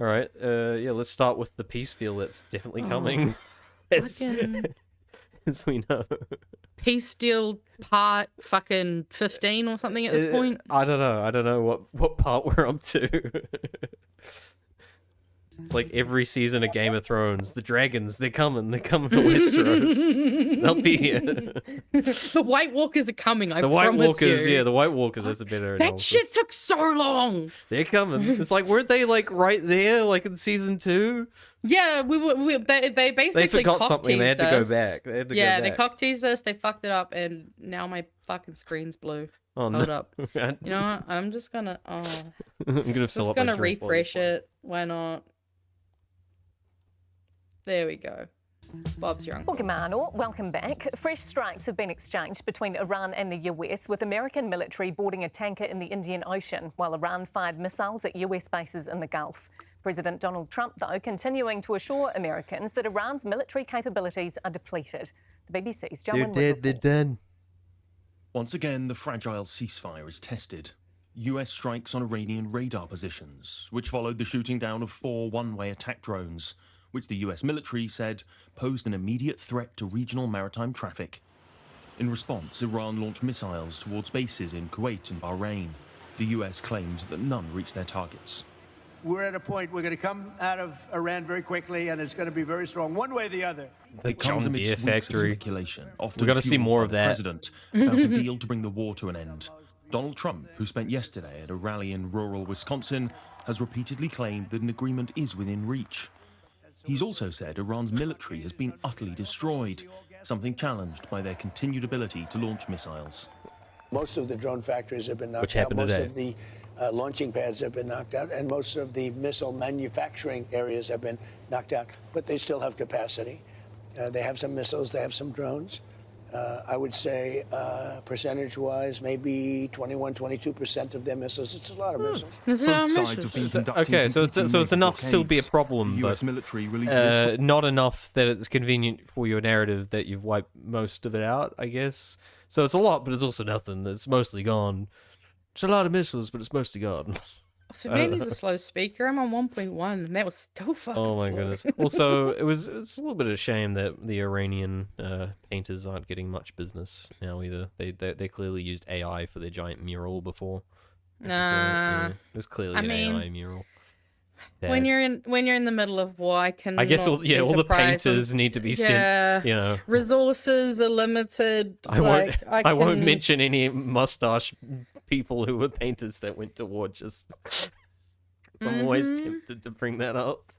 All right. Yeah, let's start with the peace deal that's definitely coming. as, as we know. Peace deal part fucking 15 or something at this point. I don't know what part we're up to. It's like every season of Game of Thrones. The dragons, they're coming to Westeros. They'll be here. The White Walkers are coming, I the promise White Walkers, you. yeah, the White Walkers, that's a better That analysis. shit took so long! They're coming. It's like, weren't they like right there, like in season 2? Yeah, they basically They forgot something, they had to go us. back. They cock teased us, they fucked it up, and now my fucking screen's blue. Oh, Hold no. up. You know what? I'm just gonna, I'm gonna fill up my drink refresh it. Why not? There we go. Bob's your uncle. Pokemano, welcome back. Fresh strikes have been exchanged between Iran and the US, with American military boarding a tanker in the Indian Ocean, while Iran fired missiles at US bases in the Gulf. President Donald Trump, though, continuing to assure Americans that Iran's military capabilities are depleted. The BBC's John Winwood reports. They're done. Once again, the fragile ceasefire is tested. US strikes on Iranian radar positions, which followed the shooting down of 4 one-way attack drones, which the US military said posed an immediate threat to regional maritime traffic. In response, Iran launched missiles towards bases in Kuwait and Bahrain. The US claimed that none reached their targets. We're at a point we're going to come out of Iran very quickly, and it's going to be very strong, one way or the other. The John Deere weeks of factory. speculation, We often got to see fueled more by of the that. President about a deal to bring the war to an end. Donald Trump, who spent yesterday at a rally in rural Wisconsin, has repeatedly claimed that an agreement is within reach. He's also said Iran's military has been utterly destroyed, something challenged by their continued ability to launch missiles. Most of the drone factories have been knocked Which out. happened Most today. of the launching pads have been knocked out, and most of the missile manufacturing areas have been knocked out. But they still have capacity. They have some missiles. They have some drones. I would say percentage-wise, maybe 21-22% of their missiles. It's a lot of missiles. There's a lot of Both sides missions. have been conducting Okay, so it's competing enough to still be a blockades. problem, The but US military released this not enough that it's convenient for your narrative that you've wiped most of it out, I guess. So it's a lot, but it's also nothing. It's mostly gone. It's a lot of missiles, but it's mostly gone. So Mandy's a slow speaker. I'm on 1.1, and that was still fucking Oh my slow. goodness. Also, it's a little bit of a shame that the Iranian painters aren't getting much business now either. They clearly used AI for their giant mural before. Nah. It was clearly I an mean, AI mural. When Sad. you're in the middle of war, I can. I guess all the painters need to be sent. You know, Resources are limited. I I won't can- mention any mustache people who were painters that went to war. Just I'm always tempted to bring that up.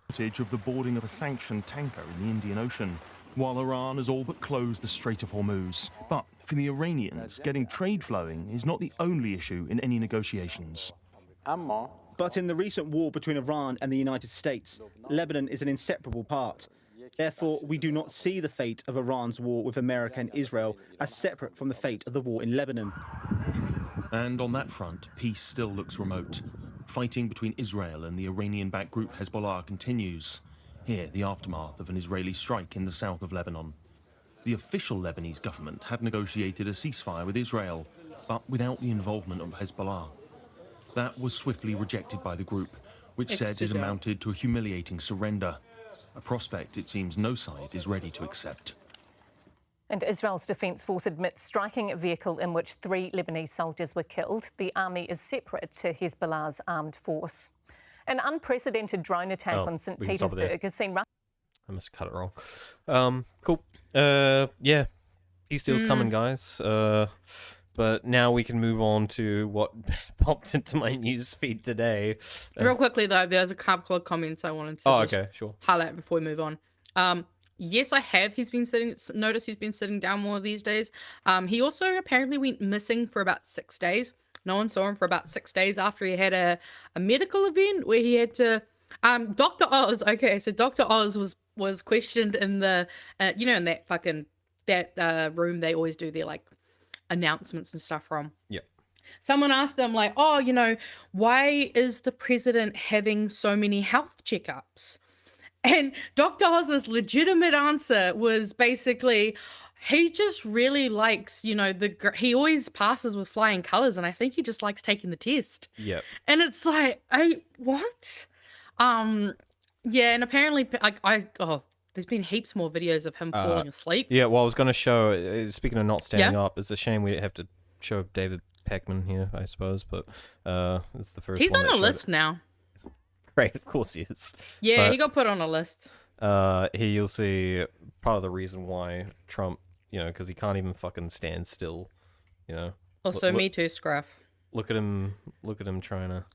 footage of the boarding of a sanctioned tanker in the Indian Ocean, while Iran has all but closed the Strait of Hormuz. But for the Iranians, getting trade flowing is not the only issue in any negotiations. But in the recent war between Iran and the United States, Lebanon is an inseparable part. Therefore, we do not see the fate of Iran's war with America and Israel as separate from the fate of the war in Lebanon. And on that front, peace still looks remote. Fighting between Israel and the Iranian-backed group Hezbollah continues. Here, the aftermath of an Israeli strike in the south of Lebanon. The official Lebanese government had negotiated a ceasefire with Israel, but without the involvement of Hezbollah. That was swiftly rejected by the group, which said it amounted to a humiliating surrender. A prospect it seems no side is ready to accept. And Israel's Defence Force admits striking a vehicle in which 3 Lebanese soldiers were killed. The army is separate to Hezbollah's armed force. An unprecedented drone attack on St. we can stop it there. Petersburg has seen I must have cut it wrong. Cool. Yeah, peace deal's coming, guys. But now we can move on to what popped into my news feed today. Real quickly though, there's a couple of comments I wanted to Okay, sure. highlight before we move on. Yes, I have. He's been sitting down more these days. He also apparently went missing for about 6 days. No one saw him for about 6 days after he had a medical event where he had to. Dr. Oz. Okay, so Dr. Oz was questioned in the in that fucking room they always do their like announcements and stuff from. Yeah. Someone asked him like, oh, why is the president having so many health checkups? And Dr. Oz's legitimate answer was basically, he just really likes, he always passes with flying colors, and I think he just likes taking the test. Yep. And it's like, what? Yeah, and apparently, there's been heaps more videos of him falling asleep. Yeah, well, I was going to show, speaking of not standing up, it's a shame we have to show David Peckman here, I suppose, but it's the first He's one on a list now. Great, of course he is. Yeah, But, he got put on a list. here you'll see part of the reason why Trump, because he can't even fucking stand still, Also, Me Too, Scruff. Look at him trying to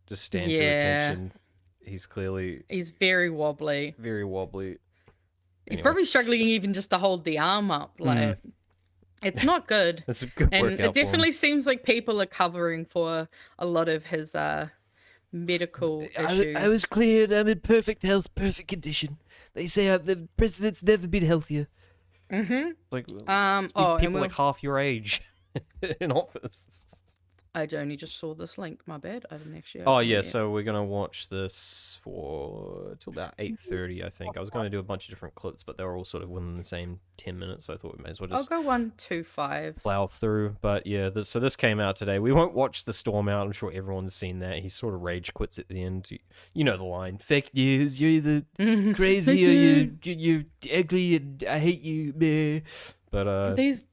just stand to Yeah. attention. He's clearly He's very wobbly. very wobbly. He's Anyway. probably struggling even just to hold the arm up. Like, it's not good. That's a good And workout it definitely seems like people are covering for a lot of his medical issues. I was cleared. I'm in perfect health, perfect condition. They say the president's never been healthier. Mm-hmm. Like, and people like half your age in office. I only just saw this link. My bad. I didn't actually. Oh open it yeah, yet. so we're gonna watch this till about 8:30, I think. I was gonna do a bunch of different clips, but they were all sort of within the same 10 minutes, so I thought we may as well I'll just go 125. plow through. But yeah, so this came out today. We won't watch the storm out. I'm sure everyone's seen that. He sort of rage quits at the end. You know the line: "Fake news. You're the crazy. Or you're ugly, and I hate you." Meh. But These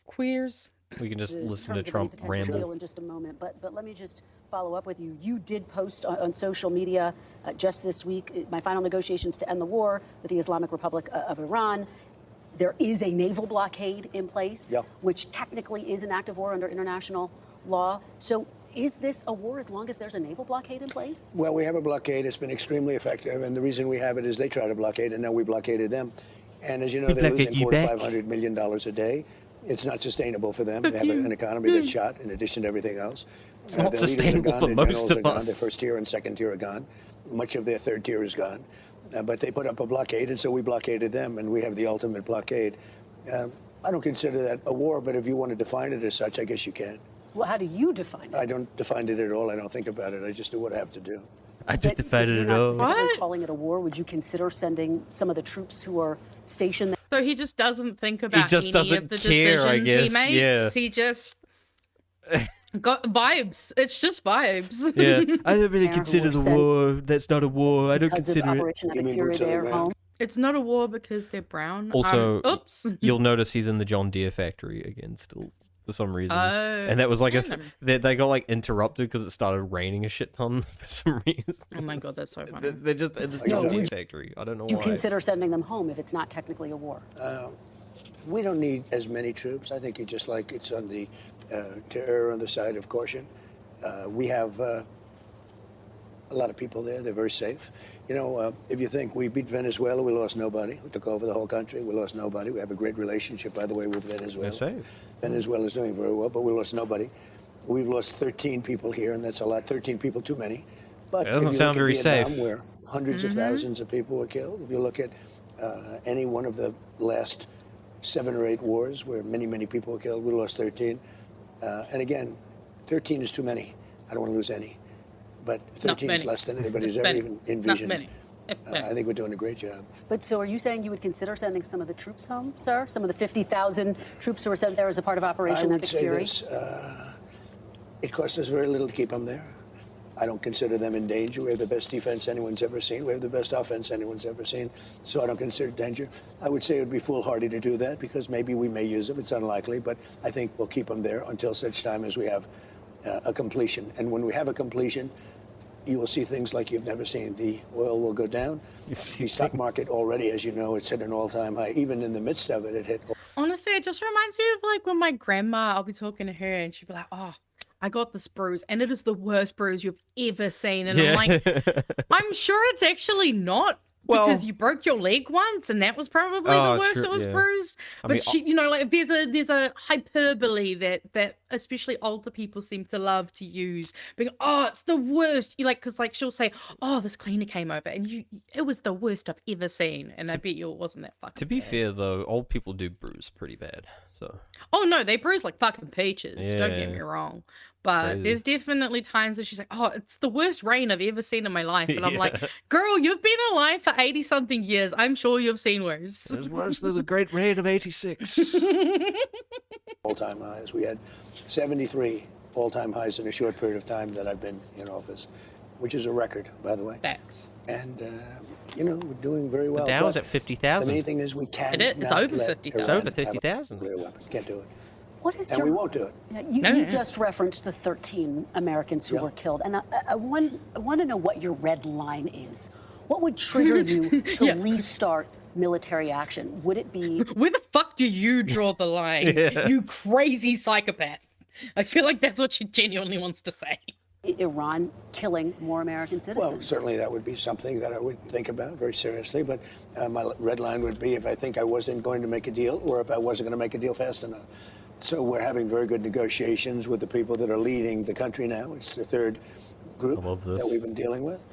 queers. we can just in listen to terms of any Trump potential ramble. deal in just a moment. But let me just follow up with you. You did post on social media just this week, my final negotiations to end the war with the Islamic Republic of Iran. There is a naval blockade in place, which technically is an act of war under international law. So is this a war as long as there's a naval blockade in place? Well, we have a blockade. It's been extremely effective. And the reason we have it is they try to blockade, and now we blockaded them. And as you know, they're losing $400 to $500 million a day. It's not sustainable for them. They have an economy that's shot in addition to everything else. It's not Their leaders are sustainable gone, for their most generals of are gone, us. Their first tier and second tier are gone. Much of their third tier is gone. But they put up a blockade, and so we blockaded them, and we have the ultimate blockade. I don't consider that a war, but if you want to define it as such, I guess you can. Well, how do you define it? I don't define it at all. I don't think about it. I just do what I have to do. I just decided If it you're not all. specifically calling it a war, would you consider sending some of the troops who are stationed there? So he just doesn't think about just any doesn't of the care, I decisions guess, he makes. yeah. He just got vibes. It's just vibes. Yeah, I don't really Who consider were the sent war. That's not a war. I don't because of consider it. Operation You Epic mean Fury boots on the there ground? home? It's not a war because they're brown. Also, oops. You'll notice he's in the John Deere factory again still for some reason. Oh, And that was like yeah. they got like interrupted because it started raining a shit ton for some reason. Oh my god, that's so funny. They're just in this No, John Deere would- factory. I don't know Do you why. consider sending them home if it's not technically a war? We don't need as many troops. I think it's just like it's on the to err on the side of caution. We have a lot of people there. They're very safe. You know, if you think we beat Venezuela, we lost nobody. We took over the whole country. We lost nobody. We have a great relationship, by the way, with Venezuela. They're safe. Venezuela's doing very well, but we lost nobody. We've lost 13 people here, and that's a lot. 13 people too many. But It doesn't if you sound look at very Vietnam, safe. where hundreds of thousands of people were killed, if you look at any one of the last 7 or 8 wars where many, many people were killed, we lost 13. And again, 13 is too many. I don't want to lose any. But 13 is many. less than anybody's ever Many. even Not envisioned. many. I think we're doing a great job. But so are you saying you would consider sending some of the troops home, sir? Some of the 50,000 troops who were sent there as a part of I Operation would Epic say Fury? this. It costs us very little to keep them there. I don't consider them in danger. We have the best defense anyone's ever seen. We have the best offense anyone's ever seen. So I don't consider it danger. I would say it would be foolhardy to do that because maybe we may use them. It's unlikely, but I think we'll keep them there until such time as we have a completion. And when we have a completion, you will see things like you've never seen. The oil will go down. The stock market already, as you know, it's hit an all-time high. Even in the midst of it, it hit. Honestly, it just reminds me of like when my grandma, I'll be talking to her and she'd be like, oh, I got this bruise and it is the worst bruise you've ever seen. And I'm like, I'm sure it's actually not. Well- Because you broke your leg once, and that was probably Oh, the worst. true, It was yeah. bruised. I But mean, she, you know, like there's a hyperbole that especially older people seem to love to use. Being, oh, it's the worst. You like, because like she'll say, oh, this cleaner came over, and it was the worst I've ever seen. And I bet you it wasn't that fucking. To be bad. fair though, old people do bruise pretty bad. So Oh no, they bruise like fucking peaches. Don't get Yeah. me wrong. But Crazy. there's definitely times where she's like, oh, it's the worst rain I've ever seen in my life. And I'm like, girl, you've been alive for 80-something years. I'm sure you've seen worse. It was worse than the Great Rain of '86. All-time highs. We had 73 all-time highs in a short period of time that I've been in office, which is a record, by the way. Facts. And, we're doing very well. The Dow's But at 50,000. the main thing is we can't. It's over 50,000. It's over 50,000. Nuclear weapons. Can't do it. What is And we won't do it. You just referenced the 13 Americans who were killed, and I want to know what your red line is. What would trigger you to restart military action? Would it be... Where the fuck do you draw the line, you crazy psychopath? I feel like that's what she genuinely wants to say. Iran killing more American citizens? Well, certainly that would be something that I would think about very seriously, but my red line would be if I think I wasn't going to make a deal or if I wasn't going to make a deal fast enough. So we're having very good negotiations with the people that are leading the country now. It's the third group that we've been dealing with,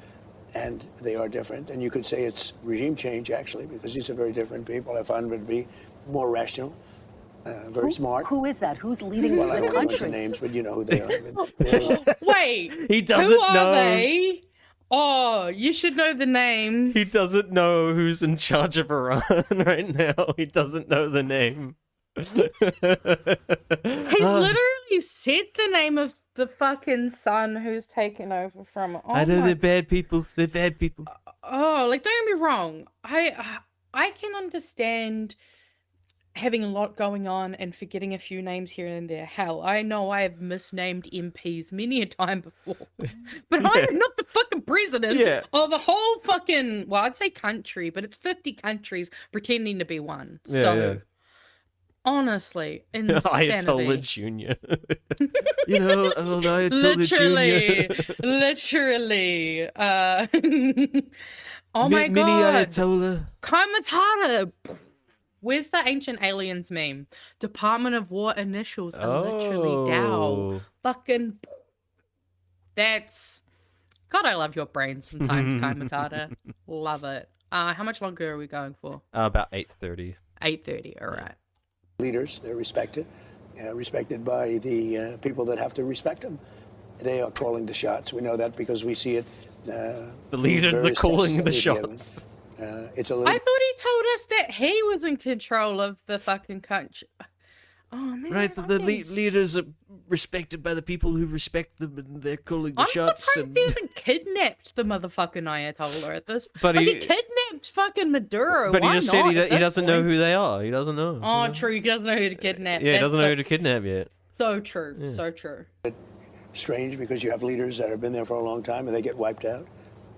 and they are different. And you could say it's regime change, actually, because these are very different people. I find them to be more rational, very smart. Who is that? Who's leading Well, I the don't want country? the names, but you know who they are. Wait, He doesn't who are know. they? Oh, you should know the names. He doesn't know who's in charge of Iran right now. He doesn't know the name. He's literally said the name of the fucking son who's taken over from. Oh I know my- they're bad people. They're bad people. Oh, like don't get me wrong. I can understand having a lot going on and forgetting a few names here and there. Hell, I know I have misnamed MPs many a time before. But I am not the fucking president of a whole fucking, well, I'd say country, but it's 50 countries pretending to be one. So honestly, insanity. Ayatollah Jr. Old Ayatollah Jr. Literally. Oh my Mini god. Ayatollah. Kamatata. Where's the ancient aliens meme? Department of War initials are literally Dow. Fucking. That's. God, I love your brain sometimes, Kamatata. Love it. How much longer are we going for? About 8:30. 8:30. All right. Leaders, they're respected by the people that have to respect them. They are calling the shots. We know that because we see it. The leaders are calling the shots. It's a little. I thought he told us that he was in control of the fucking country. Oh man! Right, but the leaders are respected by the people who respect them, and they're calling the I'm shots. surprised he hasn't kidnapped the motherfucking Ayatollah at this. But like, he he kidnapped fucking Maduro. But he Why just said not he at this doesn't know point? who they are. He doesn't know. Oh, true. He doesn't know who to kidnap. Yeah, he That's doesn't know who to kidnap yet. So true. Yeah. So true. Strange because you have leaders that have been there for a long time and they get wiped out.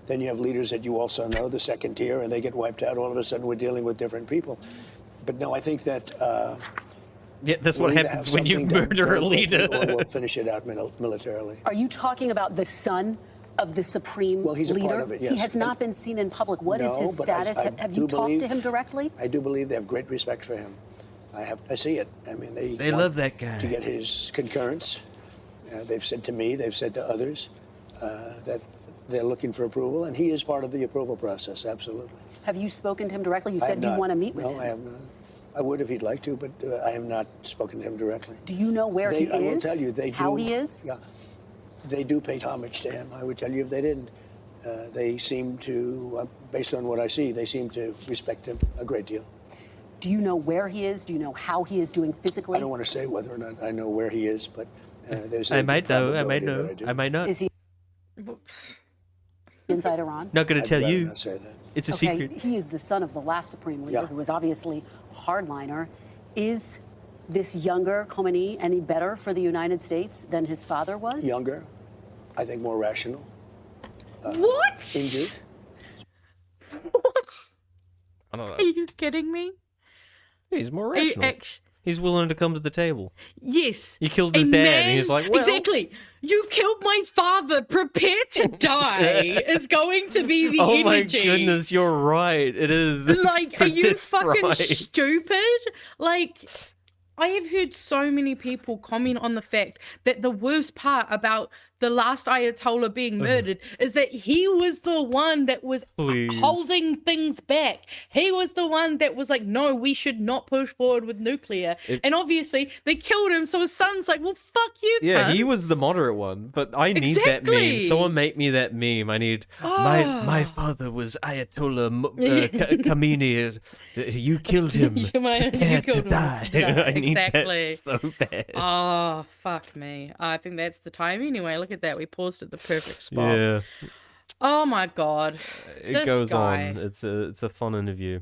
Then you have leaders that you also know, the second tier, and they get wiped out. All of a sudden, we're dealing with different people. But no, I think that. Yeah, that's what happens when you murder a leader. Or we'll finish it out militarily. Are you talking about the son of the supreme leader? Well, he's a part of it, yes. He has not been seen in public. What is his status? Have you talked to him directly? I do believe they have great respect for him. I see it. I mean, they love that guy. To get his concurrence. They've said to me, they've said to others that they're looking for approval, and he is part of the approval process, absolutely. Have you spoken to him directly? You said you want to meet with him. No, I have not. I would if he'd like to, but I have not spoken to him directly. Do you know where he is? I will tell you, they how do, he is? Yeah, they do pay homage to him. I would tell you if they didn't. They seem to, based on what I see, they seem to respect him a great deal. Do you know where he is? Do you know how he is doing physically? I don't want to say whether or not I know where he is, but there's. I might know. I might that know. I do. I might not. Is he inside Iran? Not going to tell I'd rather you. not say that. It's a Okay, secret. he is the son of the last supreme leader, who was obviously hardliner. Is this younger Khomeini any better for the United States than his father was? Younger, I think more rational. What? Injured. What? I don't know. Are you kidding me? He's more Are you rational. He's willing to come to the table. Yes. You killed his A dad, man- and he's like, well... Exactly. You killed my father. Prepare to die is going to be the Oh energy. my goodness, you're right. It is. It's Like, are you Princess fucking Bride. stupid? Like, I have heard so many people comment on the fact that the worst part about the last Ayatollah being murdered is that he was the one that was holding things back. He was the one that was like, no, we should not push forward with nuclear. And obviously they killed him, so his son's like, well, fuck you, Yeah, cunt. he was the moderate one, but I need that meme. Exactly. Someone make me that meme. I need my father was Ayatollah Khamenei. You killed him. You Prepare killed to him. die. I need Exactly. that so bad. Oh, fuck me. I think that's the time anyway. Look at that. We paused at the perfect spot. Yeah, Oh my god. it This goes guy. on. It's a fun interview.